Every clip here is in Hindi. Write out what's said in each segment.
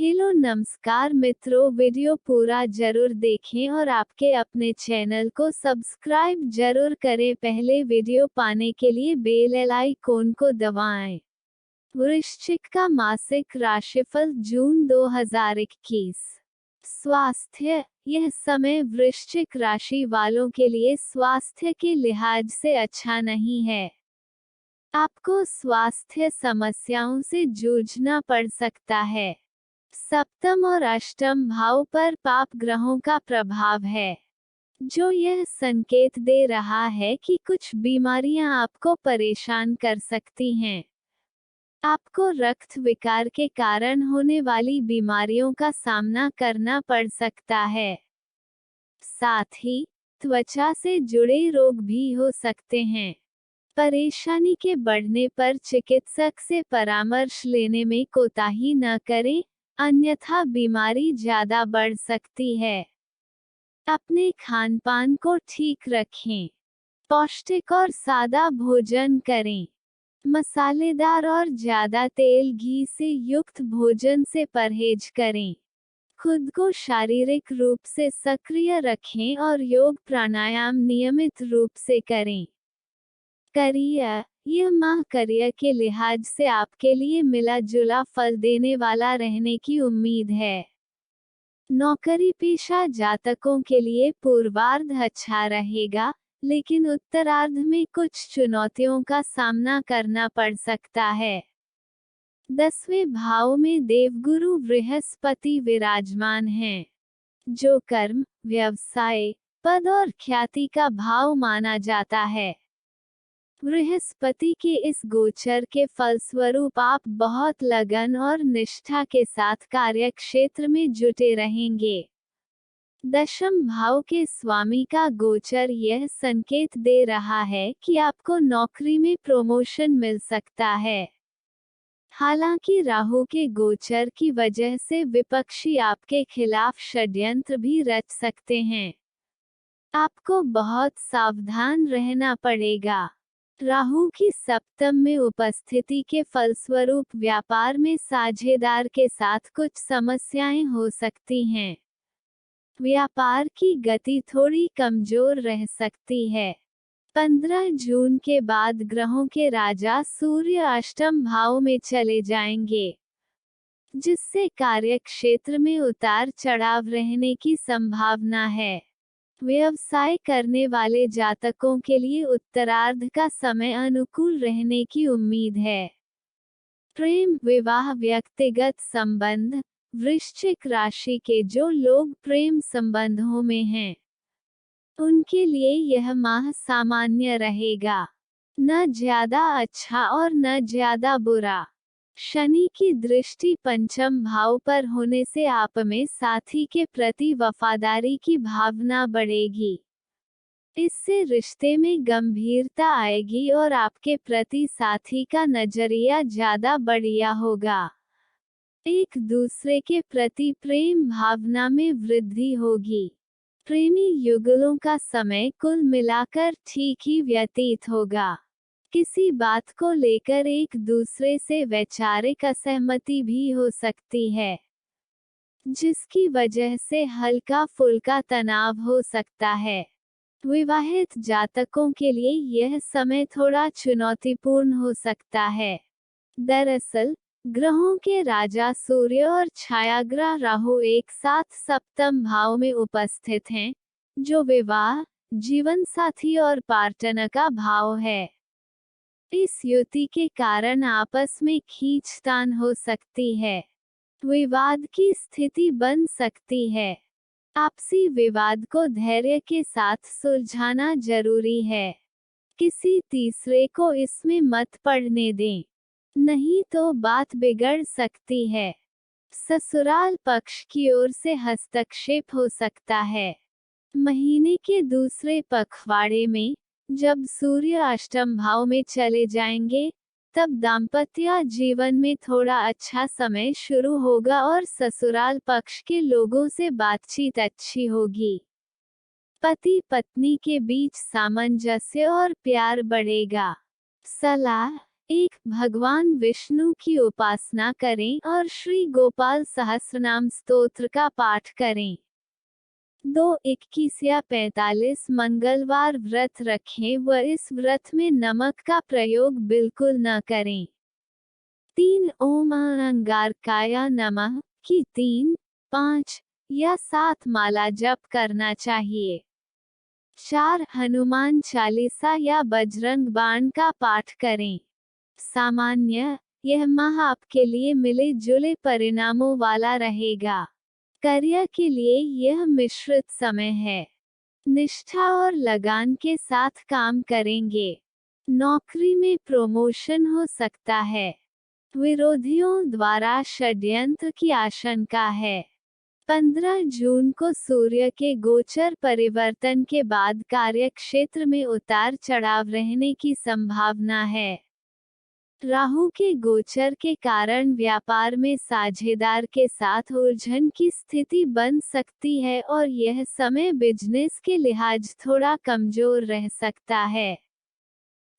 हेलो नमस्कार मित्रों, वीडियो पूरा जरूर देखें और आपके अपने चैनल को सब्सक्राइब जरूर करें। पहले वीडियो पाने के लिए बेल आइकॉन को दबाएं। वृश्चिक का मासिक राशिफल जून 2021। स्वास्थ्य। यह समय वृश्चिक राशि वालों के लिए स्वास्थ्य के लिहाज से अच्छा नहीं है। आपको स्वास्थ्य समस्याओं से जूझना पड़ सकता है। सप्तम और अष्टम भाव पर पाप ग्रहों का प्रभाव है, जो यह संकेत दे रहा है कि कुछ बीमारियां आपको परेशान कर सकती हैं। आपको रक्त विकार के कारण होने वाली बीमारियों का सामना करना पड़ सकता है। साथ ही त्वचा से जुड़े रोग भी हो सकते हैं। परेशानी के बढ़ने पर चिकित्सक से परामर्श लेने में कोताही न करें, अन्यथा बीमारी ज्यादा बढ़ सकती है। अपने खानपान को ठीक रखें। पौष्टिक और सादा भोजन करें। मसालेदार और ज्यादा तेल घी से युक्त भोजन से परहेज करें। खुद को शारीरिक रूप से सक्रिय रखें और योग प्राणायाम नियमित रूप से करें। करियर। यह माह करियर के लिहाज से आपके लिए मिला जुला फल देने वाला रहने की उम्मीद है। नौकरी पेशा जातकों के लिए पूर्वार्ध अच्छा रहेगा, लेकिन उत्तरार्ध में कुछ चुनौतियों का सामना करना पड़ सकता है। 10वें भाव में देवगुरु बृहस्पति विराजमान हैं, जो कर्म, व्यवसाय, पद और ख्याति का भाव माना जाता है। बृहस्पति के इस गोचर के फलस्वरूप आप बहुत लगन और निष्ठा के साथ कार्य क्षेत्र में जुटे रहेंगे। दशम भाव के स्वामी का गोचर यह संकेत दे रहा है कि आपको नौकरी में प्रमोशन मिल सकता है। हालांकि राहु के गोचर की वजह से विपक्षी आपके खिलाफ षड्यंत्र भी रच सकते हैं। आपको बहुत सावधान रहना पड़ेगा। राहु की सप्तम में उपस्थिति के फलस्वरूप व्यापार में साझेदार के साथ कुछ समस्याएं हो सकती हैं। व्यापार की गति थोड़ी कमजोर रह सकती है। 15 जून के बाद ग्रहों के राजा सूर्य अष्टम भाव में चले जाएंगे, जिससे कार्य क्षेत्र में उतार चढ़ाव रहने की संभावना है। व्यवसाय करने वाले जातकों के लिए उत्तरार्ध का समय अनुकूल रहने की उम्मीद है। प्रेम विवाह व्यक्तिगत संबंध। वृश्चिक राशि के जो लोग प्रेम संबंधों में हैं, उनके लिए यह माह सामान्य रहेगा, न ज्यादा अच्छा और न ज्यादा बुरा। शनि की दृष्टि पंचम भाव पर होने से आप में साथी के प्रति वफादारी की भावना बढ़ेगी। इससे रिश्ते में गंभीरता आएगी और आपके प्रति साथी का नजरिया ज्यादा बढ़िया होगा। एक दूसरे के प्रति प्रेम भावना में वृद्धि होगी। प्रेमी युगलों का समय कुल मिलाकर ठीक ही व्यतीत होगा। किसी बात को लेकर एक दूसरे से वैचारिक असहमति भी हो सकती है, जिसकी वजह से हल्का फुल्का तनाव हो सकता है। विवाहित जातकों के लिए यह समय थोड़ा चुनौतीपूर्ण हो सकता है। दरअसल ग्रहों के राजा सूर्य और छायाग्रह राहु एक साथ सप्तम भाव में उपस्थित हैं, जो विवाह, जीवन साथी और पार्टनर का भाव है। इस युति के कारण आपस में खींचतान हो सकती है। विवाद की स्थिति बन सकती है। आपसी विवाद को धैर्य के साथ सुलझाना जरूरी है। किसी तीसरे को इसमें मत पड़ने दें, नहीं तो बात बिगड़ सकती है। ससुराल पक्ष की ओर से हस्तक्षेप हो सकता है। महीने के दूसरे पखवाड़े में, जब सूर्य अष्टम भाव में चले जाएंगे, तब दाम्पत्य जीवन में थोड़ा अच्छा समय शुरू होगा और ससुराल पक्ष के लोगों से बातचीत अच्छी होगी। पति पत्नी के बीच सामंजस्य और प्यार बढ़ेगा। सलाह। 1. भगवान विष्णु की उपासना करें और श्री गोपाल सहस्रनाम स्तोत्र का पाठ करें। 2. 21 या 45 मंगलवार व्रत रखें व इस व्रत में नमक का प्रयोग बिल्कुल न करें। 3. ओम अंगारकाय नमः की 3, 5 या 7 माला जप करना चाहिए। 4. हनुमान चालीसा या बजरंग बाण का पाठ करें। सामान्य, यह माह आपके लिए मिले जुले परिणामों वाला रहेगा। करियर के लिए यह मिश्रित समय है। निष्ठा और लगान के साथ काम करेंगे। नौकरी में प्रमोशन हो सकता है। विरोधियों द्वारा षड्यंत्र की आशंका है। 15 जून को सूर्य के गोचर परिवर्तन के बाद कार्यक्षेत्र में उतार चढ़ाव रहने की संभावना है। राहु के गोचर के कारण व्यापार में साझेदार के साथ उलझन की स्थिति बन सकती है और यह समय बिजनेस के लिहाज थोड़ा कमजोर रह सकता है।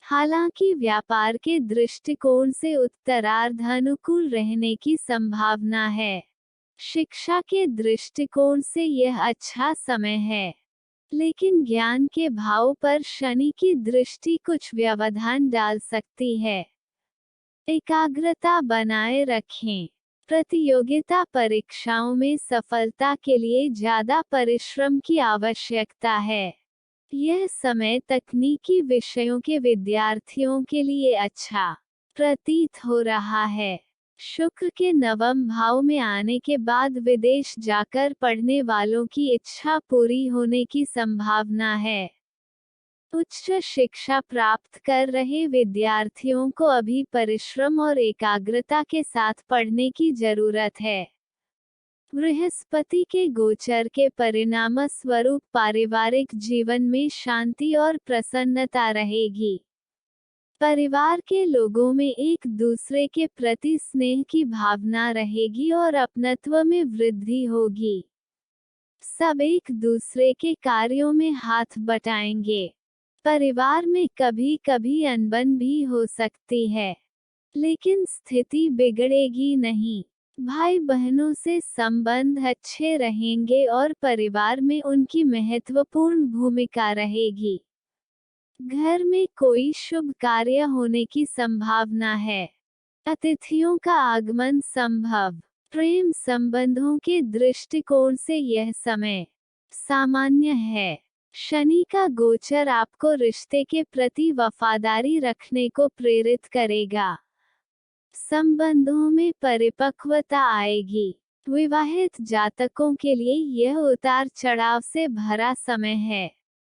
हालांकि व्यापार के दृष्टिकोण से उत्तरार्ध अनुकूल रहने की संभावना है। शिक्षा के दृष्टिकोण से यह अच्छा समय है, लेकिन ज्ञान के भाव पर शनि की दृष्टि कुछ व्यवधान डाल सकती है। एकाग्रता बनाए रखें। प्रतियोगिता परीक्षाओं में सफलता के लिए ज्यादा परिश्रम की आवश्यकता है। यह समय तकनीकी विषयों के विद्यार्थियों के लिए अच्छा प्रतीत हो रहा है। शुक्र के नवम भाव में आने के बाद विदेश जाकर पढ़ने वालों की इच्छा पूरी होने की संभावना है। उच्च शिक्षा प्राप्त कर रहे विद्यार्थियों को अभी परिश्रम और एकाग्रता के साथ पढ़ने की जरूरत है। बृहस्पति के गोचर के परिणाम स्वरूप पारिवारिक जीवन में शांति और प्रसन्नता रहेगी। परिवार के लोगों में एक दूसरे के प्रति स्नेह की भावना रहेगी और अपनत्व में वृद्धि होगी। सब एक दूसरे के कार्यों में हाथ बटाएंगे। परिवार में कभी कभी अनबन भी हो सकती है, लेकिन स्थिति बिगड़ेगी नहीं। भाई बहनों से संबंध अच्छे रहेंगे और परिवार में उनकी महत्वपूर्ण भूमिका रहेगी। घर में कोई शुभ कार्य होने की संभावना है। अतिथियों का आगमन संभव। प्रेम संबंधों के दृष्टिकोण से यह समय सामान्य है। शनि का गोचर आपको रिश्ते के प्रति वफादारी रखने को प्रेरित करेगा। संबंधों में परिपक्वता आएगी। विवाहित जातकों के लिए यह उतार चढ़ाव से भरा समय है।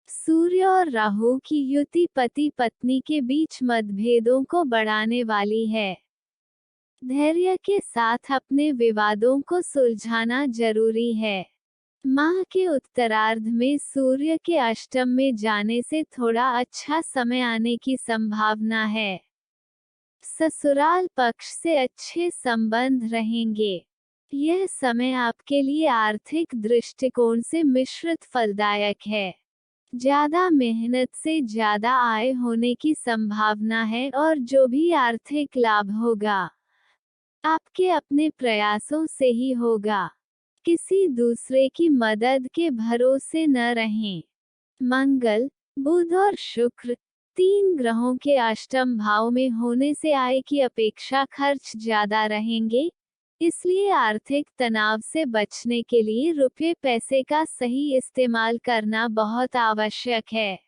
सूर्य और राहु की युति पति पत्नी के बीच मतभेदों को बढ़ाने वाली है। धैर्य के साथ अपने विवादों को सुलझाना जरूरी है। माह के उत्तरार्ध में सूर्य के अष्टम में जाने से थोड़ा अच्छा समय आने की संभावना है। ससुराल पक्ष से अच्छे संबंध रहेंगे। यह समय आपके लिए आर्थिक दृष्टिकोण से मिश्रित फलदायक है। ज्यादा मेहनत से ज्यादा आय होने की संभावना है और जो भी आर्थिक लाभ होगा, आपके अपने प्रयासों से ही होगा। किसी दूसरे की मदद के भरोसे न रहें। मंगल, बुध और शुक्र 3 ग्रहों के अष्टम भाव में होने से आय की अपेक्षा खर्च ज्यादा रहेंगे, इसलिए आर्थिक तनाव से बचने के लिए रुपये पैसे का सही इस्तेमाल करना बहुत आवश्यक है।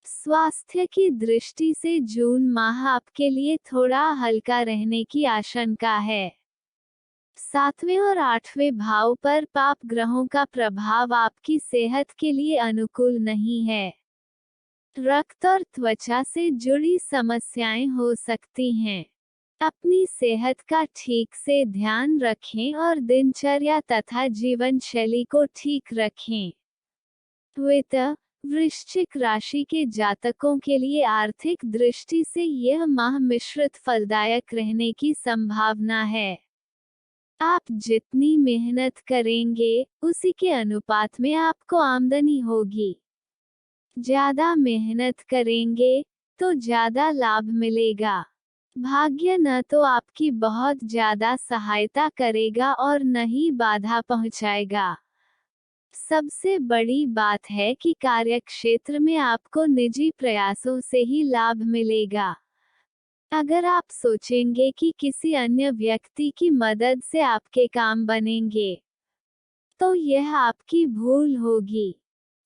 स्वास्थ्य की दृष्टि से जून माह आपके लिए थोड़ा हल्का रहने की आशंका है। 7वें और 8वें भाव पर पाप ग्रहों का प्रभाव आपकी सेहत के लिए अनुकूल नहीं है। रक्त और त्वचा से जुड़ी समस्याएं हो सकती हैं। अपनी सेहत का ठीक से ध्यान रखें और दिनचर्या तथा जीवन शैली को ठीक रखें। वित्त, वृश्चिक राशि के जातकों के लिए आर्थिक दृष्टि से यह माह मिश्रित फलदायक रहने की संभावना है। आप जितनी मेहनत करेंगे, उसी के अनुपात में आपको आमदनी होगी। ज्यादा मेहनत करेंगे तो ज्यादा लाभ मिलेगा। भाग्य न तो आपकी बहुत ज्यादा सहायता करेगा और न ही बाधा पहुंचाएगा। सबसे बड़ी बात है कि कार्यक्षेत्र में आपको निजी प्रयासों से ही लाभ मिलेगा। अगर आप सोचेंगे कि किसी अन्य व्यक्ति की मदद से आपके काम बनेंगे, तो यह आपकी भूल होगी।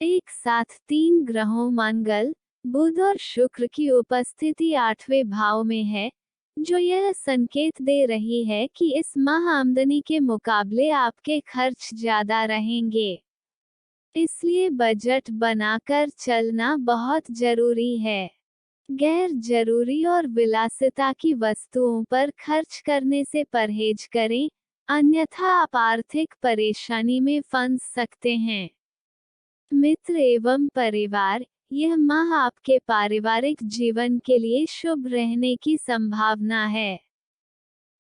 एक साथ 3 ग्रहों मंगल, बुध और शुक्र की उपस्थिति 8वें भाव में है, जो यह संकेत दे रही है कि इस माह आमदनी के मुकाबले आपके खर्च ज्यादा रहेंगे। इसलिए बजट बनाकर चलना बहुत जरूरी है। गैर जरूरी और विलासिता की वस्तुओं पर खर्च करने से परहेज करें, अन्यथा आप आर्थिक परेशानी में फंस सकते हैं। मित्र एवं परिवार, यह माह आपके पारिवारिक जीवन के लिए शुभ रहने की संभावना है।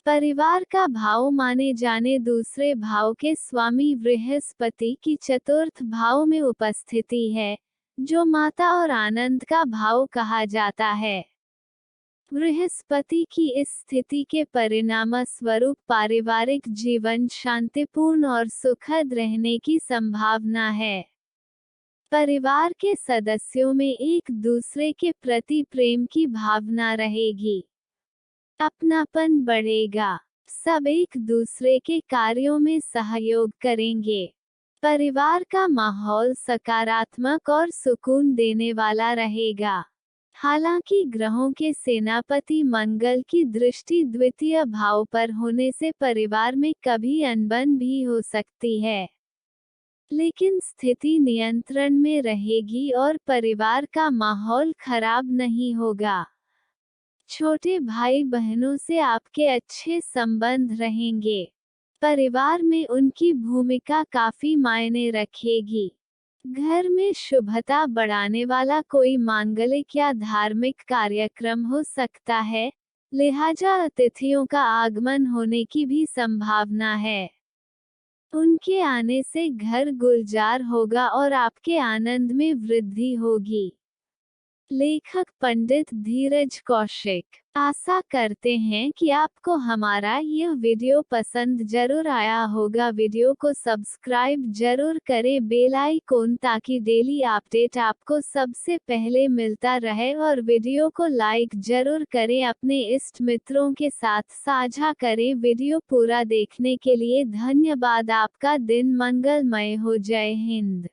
परिवार का भाव माने जाने दूसरे भाव के स्वामी बृहस्पति की चतुर्थ भाव में उपस्थिति है, जो माता और आनंद का भाव कहा जाता है। बृहस्पति की इस स्थिति के परिणामस्वरूप पारिवारिक जीवन शांतिपूर्ण और सुखद रहने की संभावना है। परिवार के सदस्यों में एक दूसरे के प्रति प्रेम की भावना रहेगी। अपनापन बढ़ेगा। सब एक दूसरे के कार्यों में सहयोग करेंगे। परिवार का माहौल सकारात्मक और सुकून देने वाला रहेगा। हालांकि ग्रहों के सेनापति मंगल की दृष्टि द्वितीय भाव पर होने से परिवार में कभी अनबन भी हो सकती है, लेकिन स्थिति नियंत्रण में रहेगी और परिवार का माहौल खराब नहीं होगा। छोटे भाई बहनों से आपके अच्छे संबंध रहेंगे। परिवार में उनकी भूमिका काफी मायने रखेगी। घर में शुभता बढ़ाने वाला कोई मांगलिक या धार्मिक कार्यक्रम हो सकता है, लिहाजा अतिथियों का आगमन होने की भी संभावना है। उनके आने से घर गुलजार होगा और आपके आनंद में वृद्धि होगी। लेखक पंडित धीरज कौशिक। आशा करते हैं कि आपको हमारा यह वीडियो पसंद जरूर आया होगा। वीडियो को सब्सक्राइब जरूर करें, बेल आइकॉन, ताकि डेली अपडेट आपको सबसे पहले मिलता रहे, और वीडियो को लाइक जरूर करें, अपने इष्ट मित्रों के साथ साझा करें। वीडियो पूरा देखने के लिए धन्यवाद। आपका दिन मंगलमय हो। जय हिंद।